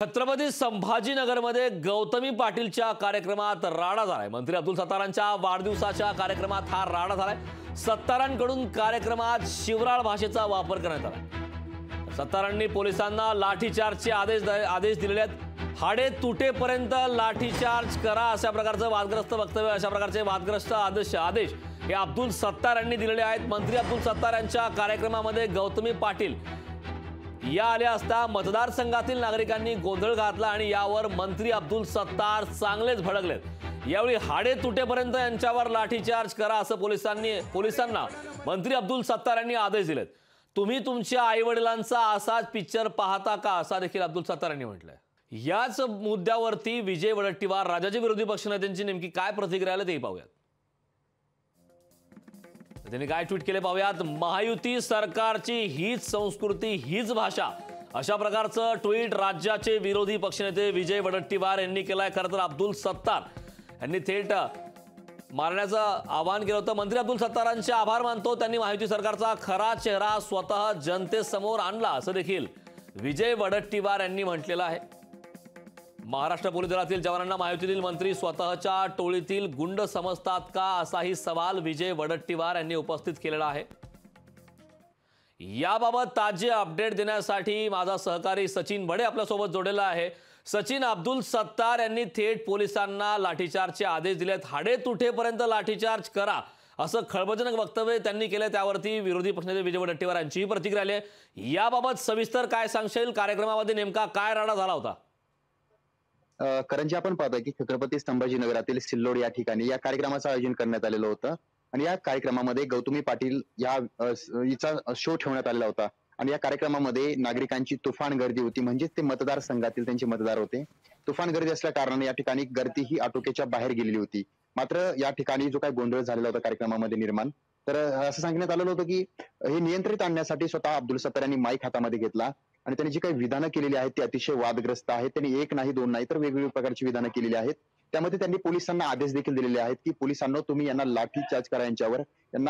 छत्रपती संभाजीनगरमध्ये गौतमी पाटीलच्या कार्यक्रमात राडा झालाय। मंत्री अब्दुल सत्तारांच्या वाढदिवसाच्या कार्यक्रमात हा राडा झालाय। सत्तारांकडून कार्यक्रमात शिवराळ भाषेचा वापर करण्यात आला। सत्तारांनी पोलिसांना लाठीचार्जचे आदेश दिलेले आहेत। हाडे तुटेपर्यंत लाठीचार्ज करा अशा प्रकारचं वादग्रस्त वक्तव्य, अशा प्रकारचे वादग्रस्त आदेश हे अब्दुल सत्तार यांनी दिलेले आहेत। मंत्री अब्दुल सत्तार यांच्या कार्यक्रमामध्ये गौतमी पाटील या आल्या असता मतदारसंघातील नागरिकांनी गोंधळ घातला आणि यावर मंत्री अब्दुल सत्तार चांगलेच भडकलेत। यावेळी हाडे तुटेपर्यंत यांच्यावर लाठीचार्ज करा असं पोलिसांना मंत्री अब्दुल सत्तार यांनी आदेश दिलेत। तुम्ही तुमच्या आईवडिलांचा असाच पिक्चर पाहता का असा देखील अब्दुल सत्तार यांनी म्हटलंय। याच मुद्द्यावरती विजय वडेट्टीवार राज्याचे विरोधी पक्षनेत्यांची नेमकी काय प्रतिक्रिया आली ते पाहूयात। त्यांनी काय ट्विट केले पाहूयात। महायुती सरकारची हीच संस्कृती हीच भाषा अशा प्रकारचं ट्विट राज्याचे विरोधी पक्षनेते विजय वडेट्टीवार यांनी केलंय। खरं तर अब्दुल सत्तार यांनी थेट मारण्याचं आवाहन केलं होतं। मंत्री अब्दुल सत्तारांचे आभार मानतो, त्यांनी महायुती सरकारचा खरा चेहरा स्वतः जनतेसमोर आणला असं देखील विजय वडेट्टीवार यांनी म्हटलेलं आहे। महाराष्ट्र पोलीस दलातील जवानांना महायुतीतील मंत्री स्वतःच्या टोळीतील गुंड समजतात का असाही सवाल विजय वडेट्टीवार यांनी उपस्थित केलेला आहे। याबाबत ताजे अपडेट देण्यासाठी माझा सहकारी सचिन बडे आपल्यासोबत जोडलेला आहे। सचिन, अब्दुल सत्तार यांनी थेट पोलिसांना लाठीचार्जचे आदेश दिलेत। हाडे तुटेपर्यंत लाठीचार्ज करा असं खळबळजनक वक्तव्य त्यांनी केलं। त्यावरती विरोधी पक्षनेते विजय वडेट्टीवार यांचीही प्रतिक्रिया आली आहे। याबाबत सविस्तर काय सांगशील? कार्यक्रमामध्ये नेमका काय राडा झाला होता? करंजी आपण पाहतोय की छत्रपती संभाजीनगरातील सिल्लोड या ठिकाणी या कार्यक्रमाचं आयोजन करण्यात आलेलं होतं आणि या कार्यक्रमामध्ये गौतमी पाटील हिचा शो ठेवण्यात आलेला होता आणि या कार्यक्रमामध्ये नागरिकांची तुफान गर्दी होती। म्हणजे ते मतदारसंघातील त्यांचे मतदार होते। तुफान गर्दी असल्या कारणाने या ठिकाणी गर्दी ही आटोक्याच्या बाहेर गेलेली होती। मात्र या ठिकाणी जो काही गोंधळ झालेला होता कार्यक्रमामध्ये निर्माण, तर असं सांगण्यात आलेलं होतं की हे नियंत्रित आणण्यासाठी स्वतः अब्दुल सत्तार यांनी माईक हातामध्ये घेतला आणि त्यांनी जी काही विधानं केलेली आहेत ती अतिशय वादग्रस्त आहेत। त्यांनी एक नाही दोन नाही तर वेगवेगळ्या प्रकारची विधानं केलेली आहेत। त्यामध्ये त्यांनी पोलिसांना आदेश देखील दिलेले आहेत की पोलिसांना तुम्ही यांना लाठी चार्ज करा,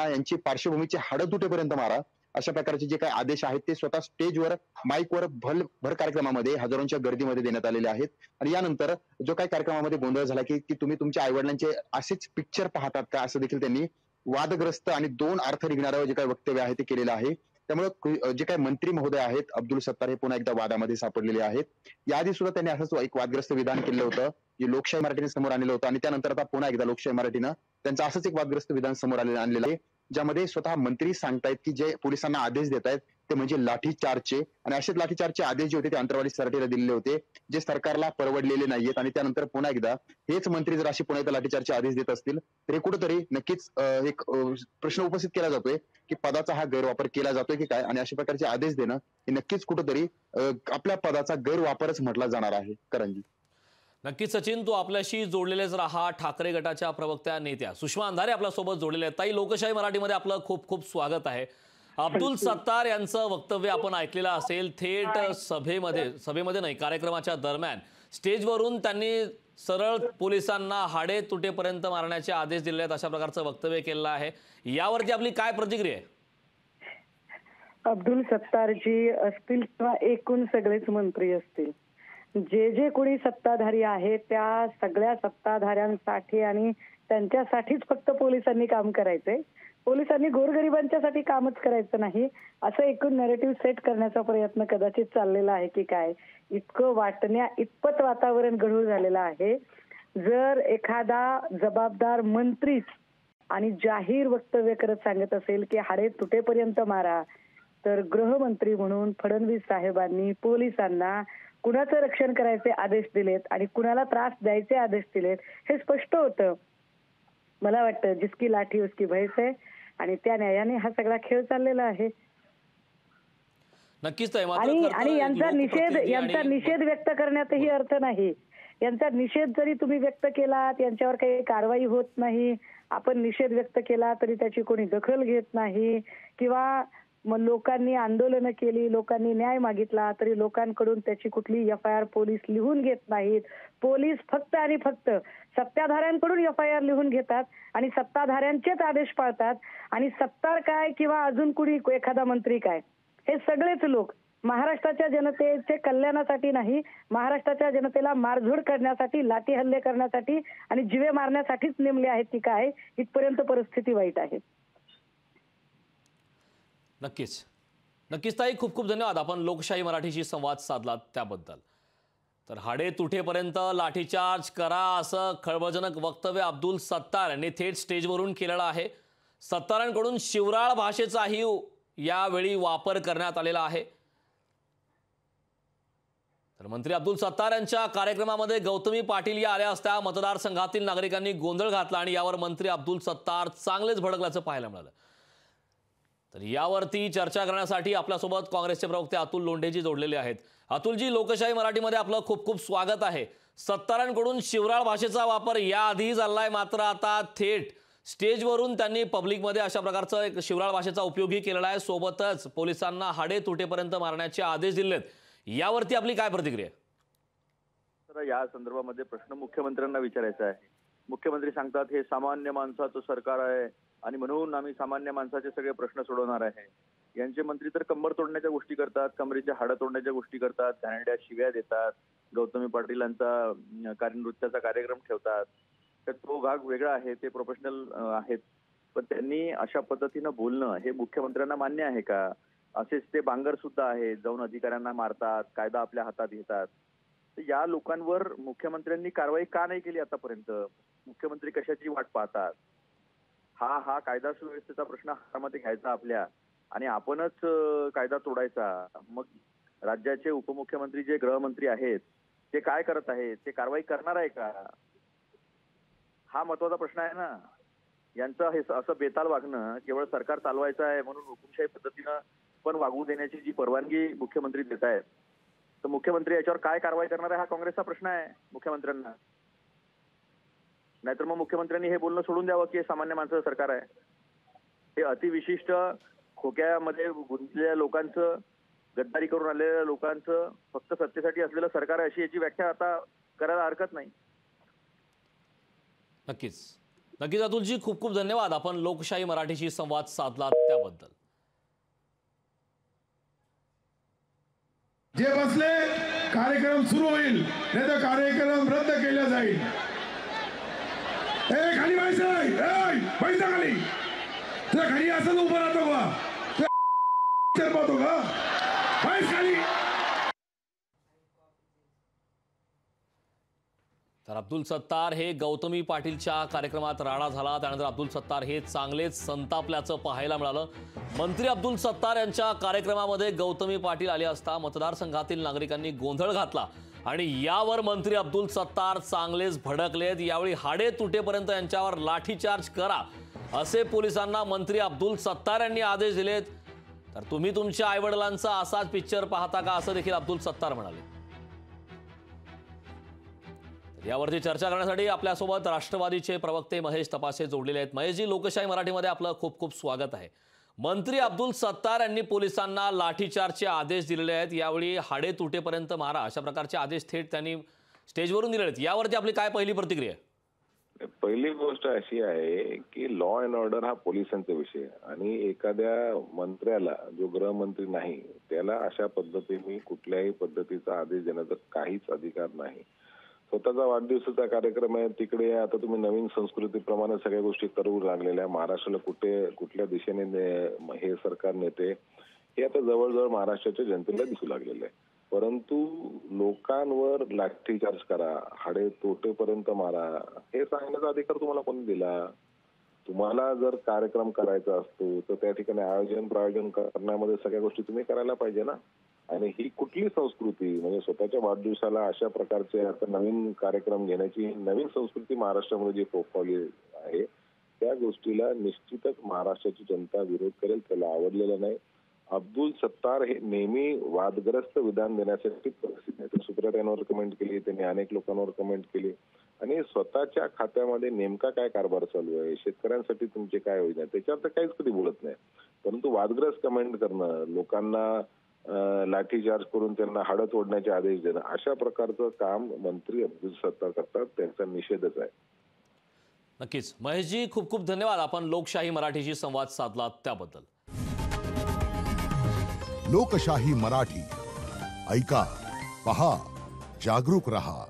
यांची पार्श्वभूमीची हाडं तुटेपर्यंत मारा, अशा प्रकारचे जे काही आदेश आहेत ते स्वतः स्टेजवर माईकवर भर कार्यक्रमामध्ये हजारोंच्या गर्दीमध्ये देण्यात आलेले आहेत। आणि यानंतर जो काही कार्यक्रमामध्ये गोंधळ झाला की तुम्ही तुमच्या आईवडिलांचे असेच पिक्चर पाहतात का असं देखील त्यांनी वादग्रस्त आणि दोन अर्थ निघणारं जे काही वक्तव्य आहे ते केलेलं आहे। त्यामुळे जे काही मंत्री महोदय आहेत अब्दुल सत्तार हे पुन्हा एकदा वादामध्ये सापडलेले आहेत। याआधी सुद्धा त्यांनी असंच एक वादग्रस्त विधान केलं होतं जे लोकशाही मराठीने समोर आणलेलं होतं आणि त्यानंतर आता पुन्हा एकदा लोकशाही मराठीनं त्यांचं असंच एक वादग्रस्त विधान समोर आणलेलं आहे, ज्यामध्ये स्वतः मंत्री सांगतायत की जे पोलिसांना आदेश देत आहेत ते म्हणजे लाठीचार्जचे आणि असेच लाठीचार्जचे आदेश जे होते ते अंतरवाली सराटीला दिलेले होते जे सरकारला परवडलेले नाहीयेत। आणि त्यानंतर पुन्हा एकदा हेच मंत्री जर अशी पुन्हा एकदा लाठीचार्जचे आदेश देत असतील तरी कुठेतरी नक्कीच एक प्रश्न उपस्थित केला जातोय की पदाचा हा गैरवापर केला जातोय की काय, आणि अशा प्रकारचे आदेश देणं हे नक्कीच कुठेतरी आपल्या पदाचा गैरवापरच म्हटला जाणार आहे। करंजी नक्कीच सचिन, तू आपल्याशी जोडलेलेच राहा। ठाकरे गटाच्या प्रवक्त्या नेत्या सुषमा अंधारे आपल्यासोबत जोडलेले आहेत। ताई, लोकशाही मराठीमध्ये आपलं खूप खूप स्वागत आहे। अब्दुल सत्तार यांचं वक्तव्य आपण ऐकलेलं असेल। थेट सभेमध्ये नाही, कार्यक्रमाच्या दरम्यान स्टेजवरून त्यांनी सरळ पोलिसांना हाडे तुटेपर्यंत मारण्याचे आदेश दिले आहेत अशा प्रकारचं वक्तव्य केलेलं आहे। यावरती आपली काय प्रतिक्रिया आहे? अब्दुल सत्तारजी असतील किंवा एकूण सगळेच मंत्री असतील, जे कोणी सत्ताधारी आहेत त्या सगळ्या सत्ताधाऱ्यांसाठी आणि त्यांच्यासाठीच फक्त पोलिसांनी काम करायचंय। पोलिसांनी गोरगरिबांच्यासाठी कामच करायचं नाही असं एकूण नॅरेटिव्ह सेट करण्याचा प्रयत्न कदाचित चाललेला आहे की काय, इतकं वाटण्या इतपत वातावरण गढूळ झालेलं आहे। जर एखादा जबाबदार मंत्रीच आणि जाहीर वक्तव्य करत सांगत असेल की हाडे तुटेपर्यंत मारा, तर गृहमंत्री म्हणून फडणवीस साहेबांनी पोलिसांना कुणाचं रक्षण करायचे आदेश दिलेत आणि कुणाला त्रास द्यायचे आदेश दिलेत हे स्पष्ट होतं। मला वाटतं जिसकी लाठी उसकी भैंस आहे आणि त्या न्यायाने हा सगळा खेळ चाललेला आहे। नक्कीच आणि यांचा निषेध व्यक्त करण्यातही अर्थ नाही। यांचा निषेध जरी तुम्ही व्यक्त केलात, यांच्यावर काही कारवाई होत नाही, आपण निषेध व्यक्त केला तरी त्याची कोणी दखल घेत नाही, किंवा मग लोकांनी आंदोलनं केली, लोकांनी न्याय मागितला तरी लोकांकडून त्याची कुठली FIR पोलीस लिहून घेत नाहीत। पोलीस फक्त आणि फक्त सत्ताधाऱ्यांकडून FIR लिहून घेतात आणि सत्ताधाऱ्यांचेच आदेश पाळतात। आणि सत्तार काय किंवा अजून कुणी एखादा मंत्री काय, हे सगळेच लोक महाराष्ट्राच्या जनतेचे कल्याणासाठी नाही, महाराष्ट्राच्या जनतेला मारझोड करण्यासाठी, लाठी हल्ले करण्यासाठी आणि जीवे मारण्यासाठीच नेमले आहेत की काय, इथपर्यंत परिस्थिती वाईट आहे. नक्कीच नक्कीच ताई, खूप खूप धन्यवाद. आपण लोकशाही मराठीशी संवाद साधला त्याबद्दल. तर हाडे तुटेपर्यंत लाठीचार्ज करा असं खळबळजनक वक्तव्य अब्दुल सत्तार यांनी थेट स्टेजवरून केलेलं आहे. सत्तारांकडून शिवराळ भाषेचाही यावेळी वापर करण्यात आलेला आहे. तर मंत्री अब्दुल सत्तार यांच्या कार्यक्रमामध्ये गौतमी पाटील या आल्या असता मतदारसंघातील नागरिकांनी गोंधळ घातला आणि यावर मंत्री अब्दुल सत्तार चांगलेच भडकल्याचं पाहायला मिळालं. तर यावरती चर्चा करण्यासाठी आपल्यासोबत काँग्रेसचे प्रवक्ते अतुल लोंढेजी जोडलेले आहेत. अतुलजी, लोकशाही मराठीमध्ये आपलं खूप खूप स्वागत आहे. सत्तारांकडून शिवराळ भाषेचा वापर याआधी झालाय, मात्र आता थेट स्टेजवरून त्यांनी पब्लिकमध्ये अशा प्रकारचा एक शिवराळ भाषेचा उपयोगही केलेला आहे. सोबतच पोलिसांना हाडे तुटेपर्यंत मारण्याचे आदेश दिलेत. यावरती आपली काय प्रतिक्रिया? तर या संदर्भामध्ये प्रश्न मुख्यमंत्र्यांना विचारायचा आहे. मुख्यमंत्री सांगतात हे सामान्य माणसाचं सरकार आहे आणि म्हणून आम्ही सामान्य माणसाचे सगळे प्रश्न सोडवणार आहे. यांचे मंत्री तर कंबर तोडण्याच्या गोष्टी करतात, कमरेच्या हाडं तोडण्याच्या गोष्टी करतात, घाणेरड्या शिव्या देतात, गौतमी पाटीलांचा नृत्याचा कार्यक्रम ठेवतात. तर तो भाग वेगळा आहे, ते प्रोफेशनल आहेत. पण त्यांनी अशा पद्धतीनं बोलणं हे मुख्यमंत्र्यांना मान्य आहे का? असेच ते बांगर सुद्धा आहेत, जाऊन अधिकाऱ्यांना मारतात, कायदा आपल्या हातात घेतात. तर या लोकांवर मुख्यमंत्र्यांनी कारवाई का नाही केली आतापर्यंत? मुख्यमंत्री कशाची वाट पाहतात? हा कायदा सुव्यवस्थेचा प्रश्न हातामध्ये घ्यायचा आपल्या आणि आपणच कायदा तोडायचा. मग राज्याचे उपमुख्यमंत्री जे गृहमंत्री आहेत ते काय करत आहेत? ते कारवाई करणार आहे का? हा महत्वाचा प्रश्न आहे ना. यांचं हे असं बेताल वागणं केवळ सरकार चालवायचं आहे म्हणून हुकुमशाही पद्धतीनं पण वागू देण्याची जी परवानगी मुख्यमंत्री देत आहेत, तर मुख्यमंत्री याच्यावर काय कारवाई करणार आहे हा काँग्रेसचा प्रश्न आहे मुख्यमंत्र्यांना. नाहीतर मग मुख्यमंत्र्यांनी हे बोलणं सोडून द्यावं की हे सामान्य माणसाचं सरकार आहे. हे अतिविशिष्ट खोक्यामध्ये गुंतलेल्या लोकांचं, गद्दारी करून आलेल्या लोकांचं फक्त सत्तेसाठी असलेलं सरकार आहे, अशी याची व्याख्या आता करायला हरकत नाही. नक्कीच नक्कीच अतुलजी, खूप खूप धन्यवाद. आपण लोकशाही मराठीशी संवाद साधला त्याबद्दल. जे बसले कार्यक्रम सुरू होईल, नाही तर कार्यक्रम रद्द केला जाईल. खाली बैठा खाली. तुला खाली असं उभं राहतो का? पाहतो का? खाली. तर अब्दुल सत्तार हे गौतमी पाटीलच्या कार्यक्रमात राडा झाला. त्यानंतर अब्दुल सत्तार हे चांगलेच संतापल्याचं पाहायला मिळालं. मंत्री अब्दुल सत्तार यांच्या कार्यक्रमामध्ये गौतमी पाटील आले असता मतदारसंघातील नागरिकांनी गोंधळ घातला आणि यावर मंत्री अब्दुल सत्तार चांगलेच भडकलेत. यावेळी हाडे तुटेपर्यंत यांच्यावर लाठीचार्ज करा असे पोलिसांना मंत्री अब्दुल सत्तार यांनी आदेश दिलेत. तर तुम्ही तुमच्या आईवडिलांचा असाच पिक्चर पाहता का, असं देखील अब्दुल सत्तार म्हणाले. यावरती चर्चा करण्यासाठी आपल्यासोबत राष्ट्रवादीचे प्रवक्ते महेश तपासे जोडलेले आहेत. महेशजी, लोकशाही मराठीमध्ये आपलं खूप खूप स्वागत आहे. मंत्री अब्दुल सत्तार यांनी पोलिसांना लाठीचार्जचे आदेश दिलेले आहेत. यावेळी हाडे तुटेपर्यंत मारा अशा प्रकारचे आदेश थेट त्यांनी स्टेजवरून दिलेले आहेत. यावरती आपली काय पहिली प्रतिक्रिया? पहिली गोष्ट अशी आहे की लॉ अँड ऑर्डर हा पोलिसांचा विषय आणि एखाद्या मंत्र्याला, जो गृहमंत्री नाही, त्याला अशा पद्धतीने कुठल्याही पद्धतीचा आदेश देण्याचा काहीच अधिकार नाही. स्वतःचा वाढदिवसाचा कार्यक्रम आहे, तिकडे आता तुम्ही नवीन संस्कृतीप्रमाणे सगळ्या गोष्टी करू लागलेल्या. महाराष्ट्राला कुठल्या दिशेने हे सरकार नेते हे आता जवळजवळ महाराष्ट्राच्या जनतेला दिसू लागलेलं आहे. परंतु लोकांवर लाठीचार्ज करा, हाडे तोटेपर्यंत मारा, हे सांगण्याचा अधिकार तुम्हाला कोणी दिला? तुम्हाला जर कार्यक्रम करायचा असतो तर त्या ठिकाणी आयोजन करण्यामध्ये सगळ्या गोष्टी तुम्ही करायला पाहिजे ना. आणि ही कुठली संस्कृती, म्हणजे स्वतःच्या वाढदिवसाला अशा प्रकारचे आता नवीन कार्यक्रम घेण्याची नवीन संस्कृती महाराष्ट्रामध्ये जी फोफावली आहे, त्या गोष्टीला निश्चितच महाराष्ट्राची जनता विरोध करेल. त्याला आवडलेलं नाही. अब्दुल सत्तार हे नेहमी वादग्रस्त विधान देण्यासाठी प्रसिद्ध आहेत. सुप्रियाताईंवर कमेंट केली, त्यांनी अनेक लोकांवर कमेंट केली आणि स्वतःच्या खात्यामध्ये नेमका काय कारभार चालू आहे, शेतकऱ्यांसाठी तुमचे काय योजना, त्याच्यावर तर काहीच कधी बोलत नाही. परंतु वादग्रस्त कमेंट करणं, लोकांना लाठीचार्ज करून त्यांना हाडं तोडण्याचे आदेश देणं, अशा प्रकारचं काम मंत्री अब्दुल सत्तार करतात. त्यांचा निषेधच आहे. नक्कीच महेशजी, खूप खूप धन्यवाद. आपण लोकशाही मराठीशी संवाद साधला त्याबद्दल. लोकशाही मराठी ऐका, पहा, जागरूक रहा.